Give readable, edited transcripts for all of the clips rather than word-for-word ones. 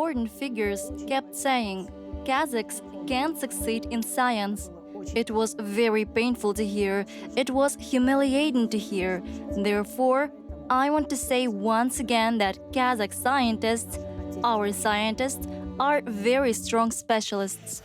important figures kept saying, Kazakhs can't succeed in science. It was very painful to hear. It was humiliating to hear. Therefore, I want to say once again that Kazakh scientists, our scientists, are very strong specialists.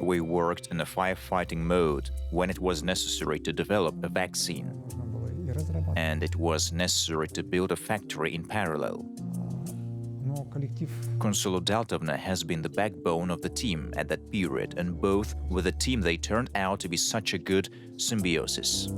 We worked in a firefighting mode when it was necessary to develop a vaccine, and it was necessary to build a factory in parallel. Kunsulu Zakarya has been the backbone of the team at that period, and both with the team they turned out to be such a good symbiosis.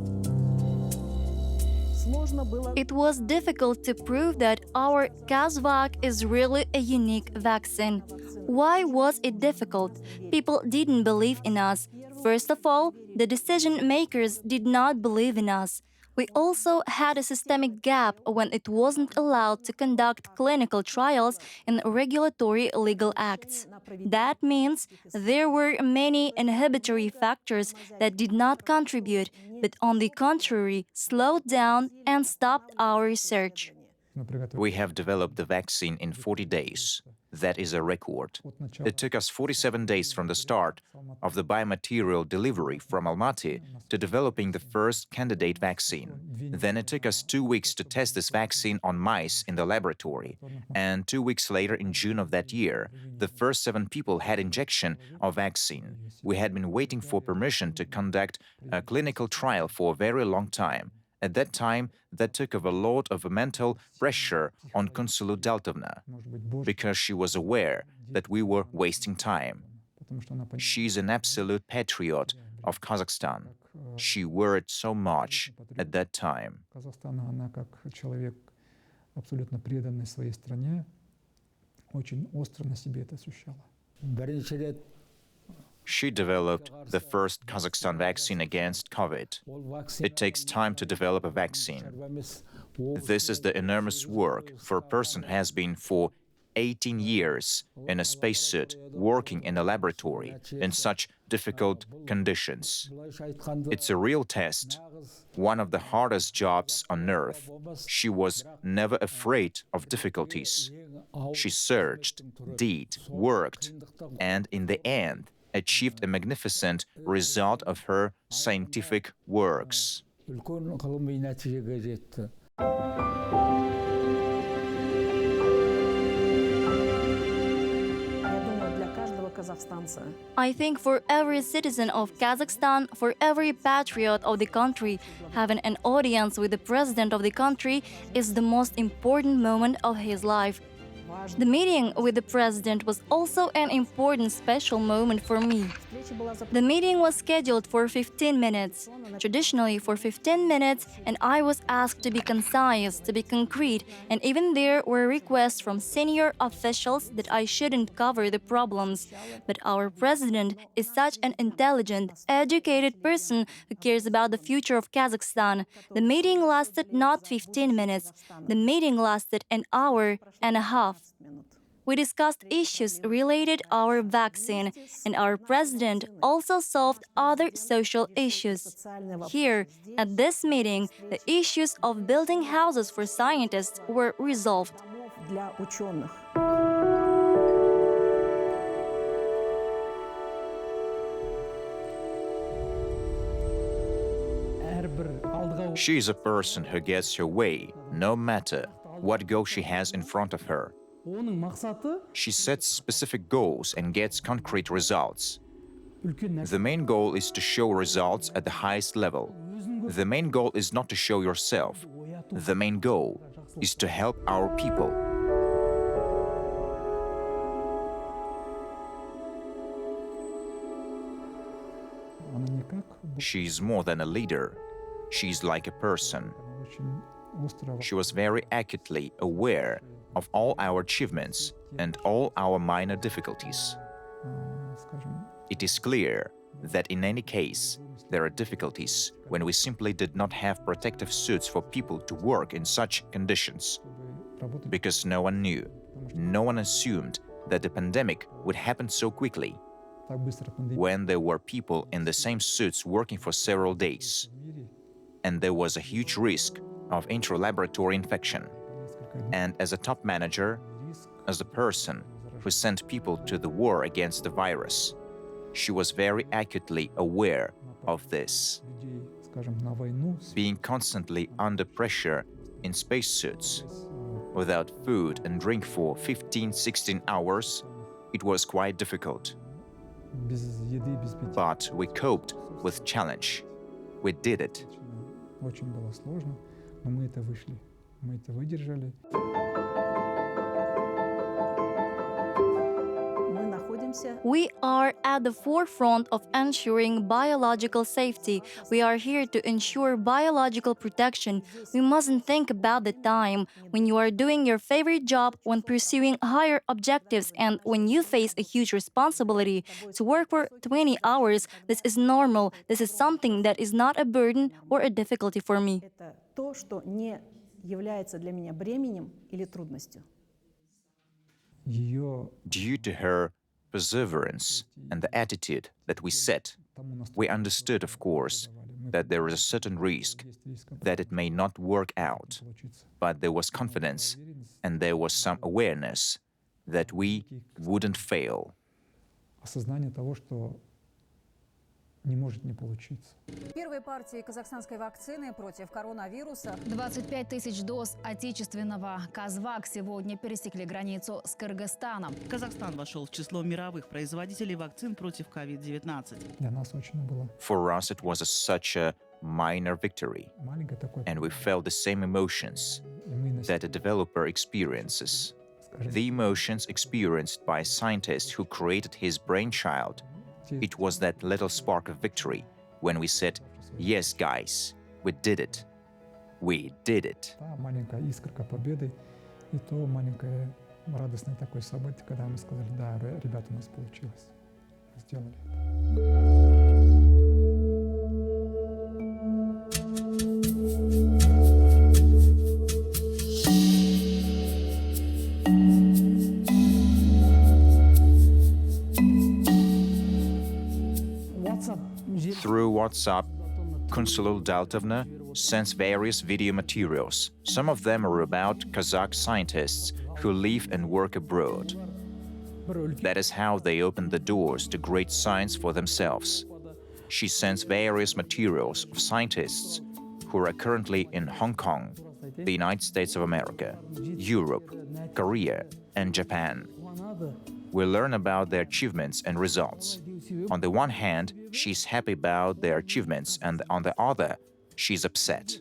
It was difficult to prove that our QazVac is really a unique vaccine. Why was it difficult? People didn't believe in us. First of all, the decision makers did not believe in us. We also had a systemic gap when it wasn't allowed to conduct clinical trials in regulatory legal acts. That means there were many inhibitory factors that did not contribute, but on the contrary, slowed down and stopped our research. We have developed the vaccine in 40 days. That is a record. It took us 47 days from the start of the biomaterial delivery from Almaty to developing the first candidate vaccine. Then it took us 2 weeks to test this vaccine on mice in the laboratory. And 2 weeks later, in June of that year, the first 7 people had injection of vaccine. We had been waiting for permission to conduct a clinical trial for a very long time. At that time, that took a lot of mental pressure on Kunsulu Zakarya, because she was aware that we were wasting time. She's an absolute patriot of Kazakhstan. She worried so much at that time. She developed the first Kazakhstan vaccine against COVID. It takes time to develop a vaccine. This is the enormous work for a person who has been for 18 years in a spacesuit, working in a laboratory in such difficult conditions. It's a real test, one of the hardest jobs on Earth. She was never afraid of difficulties. She searched, did, worked, and in the end, achieved a magnificent result of her scientific works. I think for every citizen of Kazakhstan, for every patriot of the country, having an audience with the president of the country is the most important moment of his life. The meeting with the president was also an important special moment for me. The meeting was scheduled for 15 minutes, traditionally for 15 minutes, and I was asked to be concise, to be concrete, and even there were requests from senior officials that I shouldn't cover the problems. But our president is such an intelligent, educated person who cares about the future of Kazakhstan. The meeting lasted not 15 minutes. The meeting lasted an hour and a half. We discussed issues related to our vaccine, and our president also solved other social issues. Here, at this meeting, the issues of building houses for scientists were resolved. She is a person who gets her way, no matter what goal she has in front of her. She sets specific goals and gets concrete results. The main goal is to show results at the highest level. The main goal is not to show yourself. The main goal is to help our people. She is more than a leader. She is like a person. She was very acutely aware of all our achievements and all our minor difficulties. It is clear that in any case, there are difficulties when we simply did not have protective suits for people to work in such conditions. Because no one knew, no one assumed that the pandemic would happen so quickly, when there were people in the same suits working for several days, and there was a huge risk of intra-laboratory infection. And as a top manager, as a person who sent people to the war against the virus, she was very acutely aware of this. Being constantly under pressure in spacesuits, without food and drink for 15-16 hours, it was quite difficult. But we coped with challenge. We did it. Очень было сложно, но мы это вышли, мы это выдержали. We are at the forefront of ensuring biological safety. We are here to ensure biological protection. We mustn't think about the time when you are doing your favorite job, when pursuing higher objectives, and when you face a huge responsibility. To work for 20 hours, this is normal. This is something that is not a burden or a difficulty for me. Это то, что не является для меня бременем или трудностью. Due to her perseverance and the attitude that we set, we understood, of course, that there is a certain risk that it may not work out, but there was confidence and there was some awareness that we wouldn't fail. Осознание того, что не может не получиться. Первые партии казахстанской вакцины против коронавируса. 25 тысяч доз отечественного QazVac сегодня пересекли границу с Кыргызстаном. Казахстан вошел в число мировых производителей вакцин против COVID-19. Для нас очень было For us, it was such a minor victory, маленькое такое, and we felt the same emotions и мы на that a developer experiences. The emotions experienced by a scientist who created his brainchild. It was that little spark of victory when we said, yes, guys, we did it. We did it. та маленькая искорка победы и то маленькое радостное такое событие, когда мы сказали, да, ребята, у нас получилось, сделали. Through WhatsApp, Kunsulu Zakarya sends various video materials. Some of them are about Kazakh scientists who live and work abroad. That is how they open the doors to great science for themselves. She sends various materials of scientists who are currently in Hong Kong, the United States of America, Europe, Korea, and Japan. We learn about their achievements and results. On the one hand, she's happy about their achievements, and on the other, she's upset.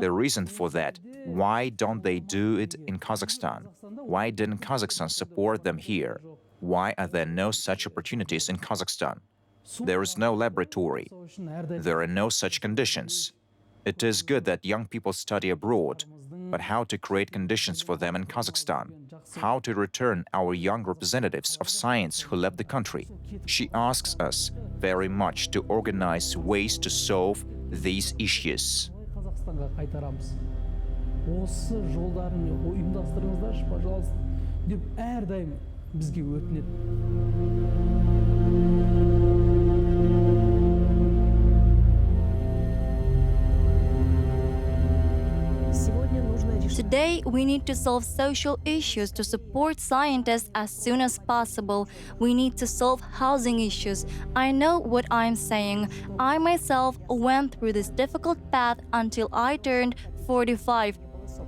The reason for that, why don't they do it in Kazakhstan? Why didn't Kazakhstan support them here? Why are there no such opportunities in Kazakhstan? There is no laboratory. There are no such conditions. It is good that young people study abroad, but how to create conditions for them in Kazakhstan? How to return our young representatives of science who left the country? She asks us very much to organize ways to solve these issues. Қазақстанға қайтарамыз. Осы жолдарын ұйымдастырыңыздаршы, пожалуйста, деп әрдайым бізге өтінеді. Today, we need to solve social issues to support scientists as soon as possible. We need to solve housing issues. I know what I'm saying. I myself went through this difficult path until I turned 45.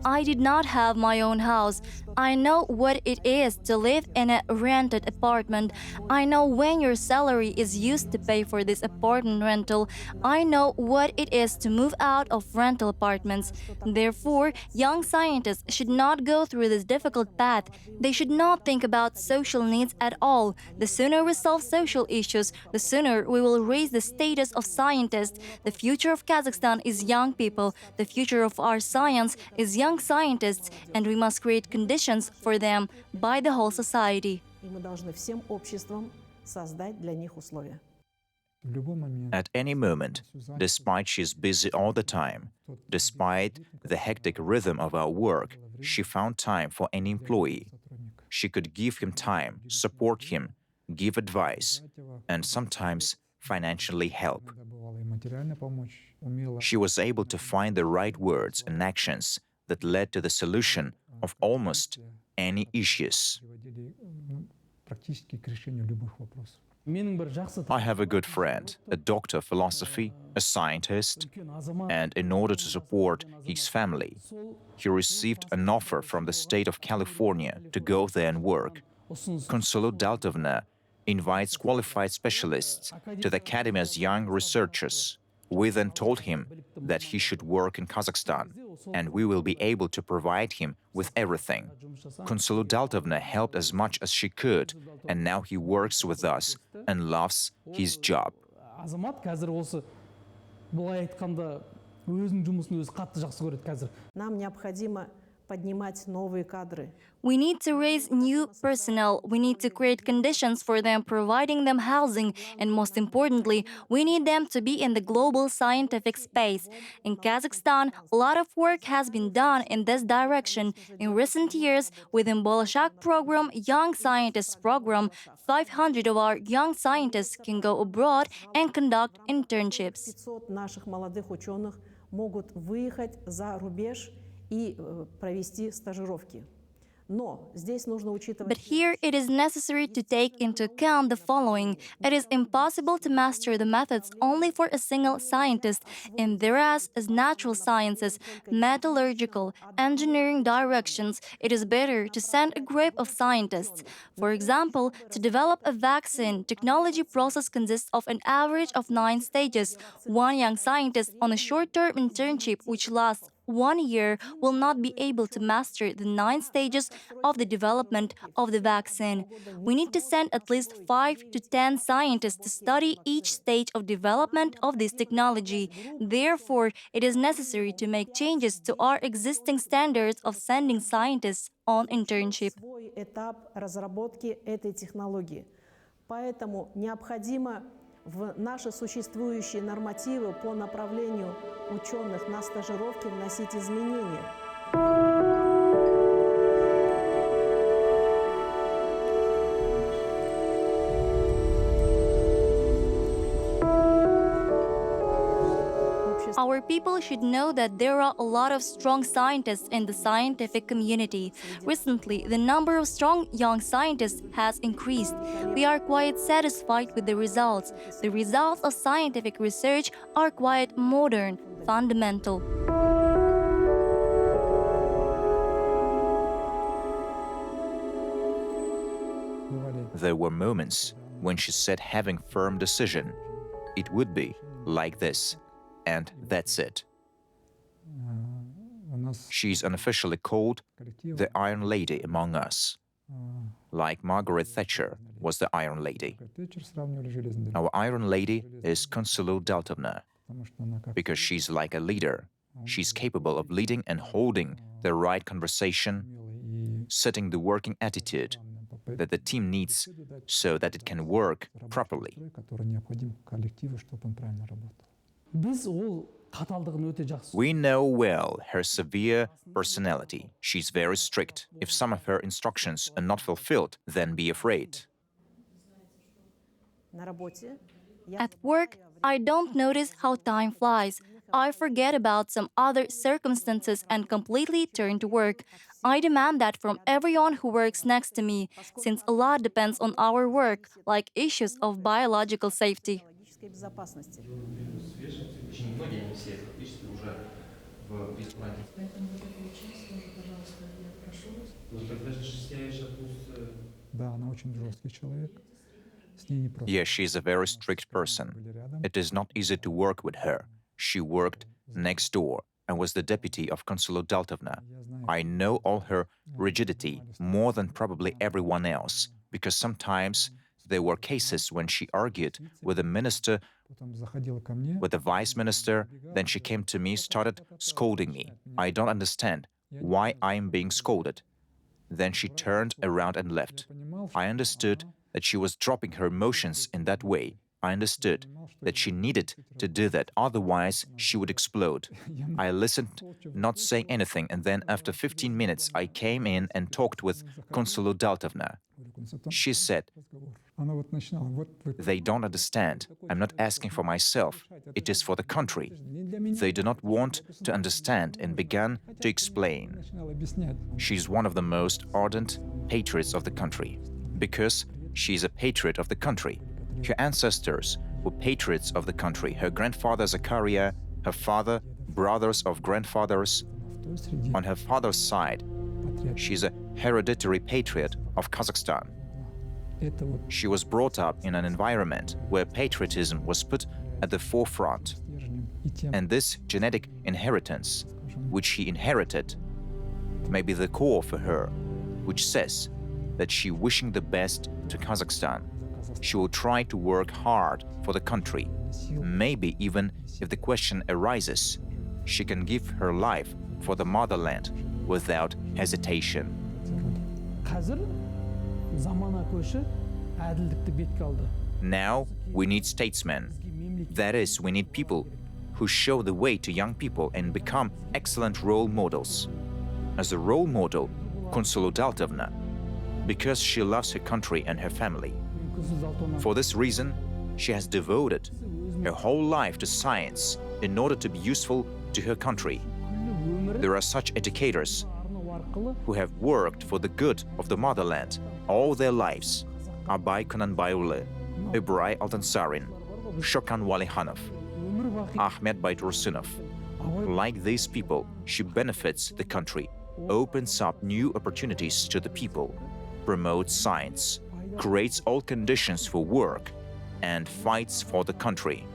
I did not have my own house. I know what it is to live in a rented apartment. I know when your salary is used to pay for this apartment rental. I know what it is to move out of rental apartments. Therefore, young scientists should not go through this difficult path. They should not think about social needs at all. The sooner we solve social issues, the sooner we will raise the status of scientists. The future of Kazakhstan is young people. The future of our science is young scientists, and we must create conditions for them by the whole society. И мы должны всем обществом создать для них условия. В любой момент, At any moment, despite she's busy all the time, despite the hectic rhythm of our work, she found time for any employee. сотрудника. She could give him time, support him, give advice, and sometimes financially help. Иногда бывало и материально помочь, умела She was able to find the right words and actions that led to the solution of almost any issues. приводили практически к решению любых вопросов. I have a good friend, a doctor of philosophy, a scientist, and in order to support his family, he received an offer from the state of California to go there and work. Kunsulu Zakarya invites qualified specialists to the Academy's young researchers. We then told him that he should work in Kazakhstan, and we will be able to provide him with everything. Kunsulu Zakarya helped as much as she could, and now he works with us and loves his job. Азамат қазір осы былай айтқанда өзінің жұмысын өзі қатты жақсы көреді қазір. Нам необходимо поднимать новые кадры. We need to raise new personnel. We need to create conditions for them, providing them housing, and most importantly, we need them to be in the global scientific space. In Kazakhstan, a lot of work has been done in this direction. In recent years, within Bolashak program, Young Scientists program, 500 of our young scientists can go abroad and conduct internships. 500 наших молодых ученых могут выехать за рубеж и провести стажировки. Но здесь нужно учитывать... But here it is necessary to take into account the following. It is impossible to master the methods only for a single scientist, and whereas as natural sciences, metallurgical, engineering directions, it is better to send a group of scientists. For example, to develop a vaccine, technology process consists of an average of 9 stages. One young scientist on a short-term internship which lasts 1 year will not be able to master the 9 stages of the development of the vaccine. We need to send at least 5 to 10 scientists to study each stage of development of this technology. Therefore, it is necessary to make changes to our existing standards of sending scientists on internship. Свой этап разработки этой технологии. Поэтому необходимо в наши существующие нормативы по направлению ученых на стажировки вносить изменения. Our people should know that there are a lot of strong scientists in the scientific community. Recently, the number of strong young scientists has increased. We are quite satisfied with the results. The results of scientific research are quite modern, fundamental. There were moments when she said having firm decision. It would be like this. And that's it. У нас She's unofficially called the Iron Lady among us. Like Margaret Thatcher was the Iron Lady. Тэтчер сравнивали с железной дорогой, Our Iron Lady is Kunsulu Zakarya потому что она как because she's like a leader. She's capable of leading and holding the right conversation, умелая и setting the working attitude that the team needs so that it can work properly. строй, который необходим коллективу, чтобы он правильно работал. Біз ол қаталдығын өте жақсы. We know well her severe personality. She's very strict. If some of her instructions are not fulfilled, then be afraid. На работе я At work, I don't notice how time flies. I forget about some other circumstances and completely turn to work. I demand that from everyone who works next to me, since a lot depends on our work, like issues of biological safety. биологической безопасности. Очень многие, не все, фактически уже в бесплатном. Ну, тогда же шестяешь Да, она очень жесткий человек. С ней не просто. Yes, she's a very strict person. Были рядом. It is not easy to work with her. She worked next door and was the deputy of Kunsulu Zakarya. I know all her rigidity more than probably everyone else, because sometimes there were cases when she argued with the minister, Потом заходила ко мне. with the vice minister, then she came to me, started scolding me. I don't understand why I am being scolded. Then she turned around and left. I understood that she was dropping her emotions in that way. I understood that she needed to do that, otherwise she would explode. I listened, not saying anything, and then after 15 minutes I came in and talked with Kunsulu Zakarya. She said, "They don't understand. I'm not asking for myself. It is for the country. They do not want to understand," and began to explain. She's one of the most ardent patriots of the country, because she is a patriot of the country. Her ancestors were patriots of the country. Her grandfather Zakarya, her father, brothers of grandfathers. On her father's side, she's a hereditary patriot of Kazakhstan. She was brought up in an environment where patriotism was put at the forefront. And this genetic inheritance, which she inherited, may be the core for her, which says that she wishing the best to Kazakhstan. She will try to work hard for the country. Maybe even if the question arises, she can give her life for the motherland without hesitation. Now we need statesmen. That is, we need people who show the way to young people and become excellent role models. As a role model, Kunsulu Zakarya, because she loves her country and her family. For this reason, she has devoted her whole life to science in order to be useful to her country. There are such educators who have worked for the good of the motherland all their lives. Abay Kunanbayule, Ibray Altansarin, Shokan Walihanov, Ahmed Baydursunov. Like these people, she benefits the country, opens up new opportunities to the people, promotes science, creates all conditions for work, and fights for the country.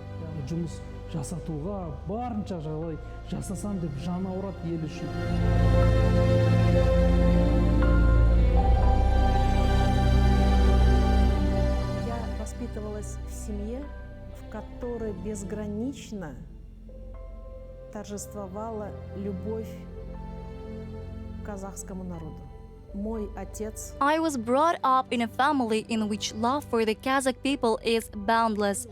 Я воспитывалась в семье, в которой безгранично торжествовала любовь к казахскому народу. Мой отец I was brought up in a family in which love for the Kazakh people is boundless.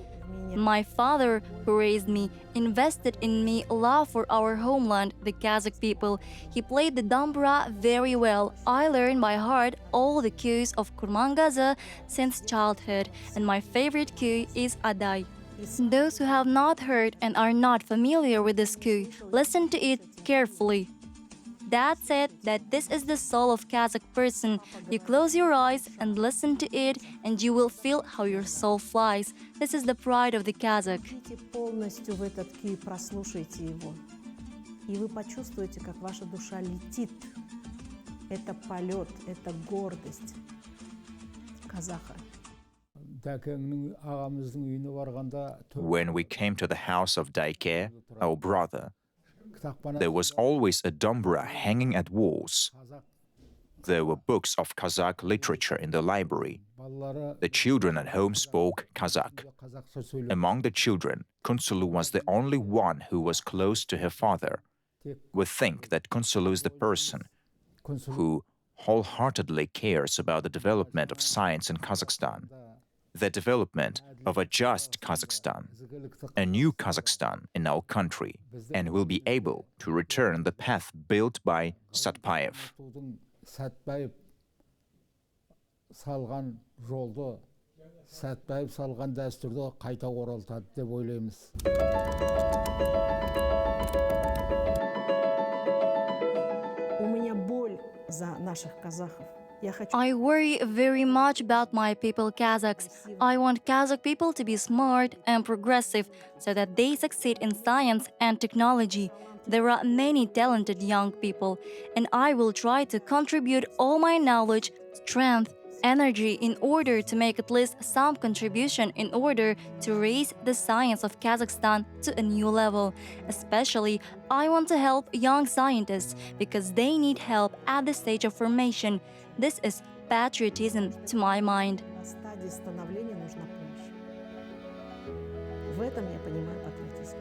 My father, who raised me, invested in me love for our homeland, the Kazakh people. He played the dombra very well. I learned by heart all the cues of Kurmangaza since childhood, and my favorite cue is Aday. Those who have not heard and are not familiar with this cue, listen to it carefully. Dad said that this is the soul of Kazakh person. You close your eyes and listen to it, and you will feel how your soul flies. This is the pride of the Kazakh. идите полностью в этот кий, прослушайте его, и вы почувствуете, как ваша душа летит. Это полет, это гордость казаха. When we came to the house of Daike, our brother, there was always a dombra hanging at walls. There were books of Kazakh literature in the library. The children at home spoke Kazakh. Among the children, Kunsulu was the only one who was close to her father. We think that Kunsulu is the person who wholeheartedly cares about the development of science in Kazakhstan, the development of a just Kazakhstan, a new Kazakhstan in our country, and will be able to return the path built by Satpayev. Сәтбаев салған жолды, Сәтбаев салған дәстүрді қайта оралтады деп ойлаймыз. У меня боль за наших казахов. I worry very much about my people Kazakhs. I want Kazakh people to be smart and progressive so that they succeed in science and technology. There are many talented young people, and I will try to contribute all my knowledge, strength, energy in order to make at least some contribution in order to raise the science of Kazakhstan to a new level. Especially, I want to help young scientists because they need help at the stage of formation. This is patriotism to my mind. На стадии становления нужна помощь. В этом я понимаю патриотизм.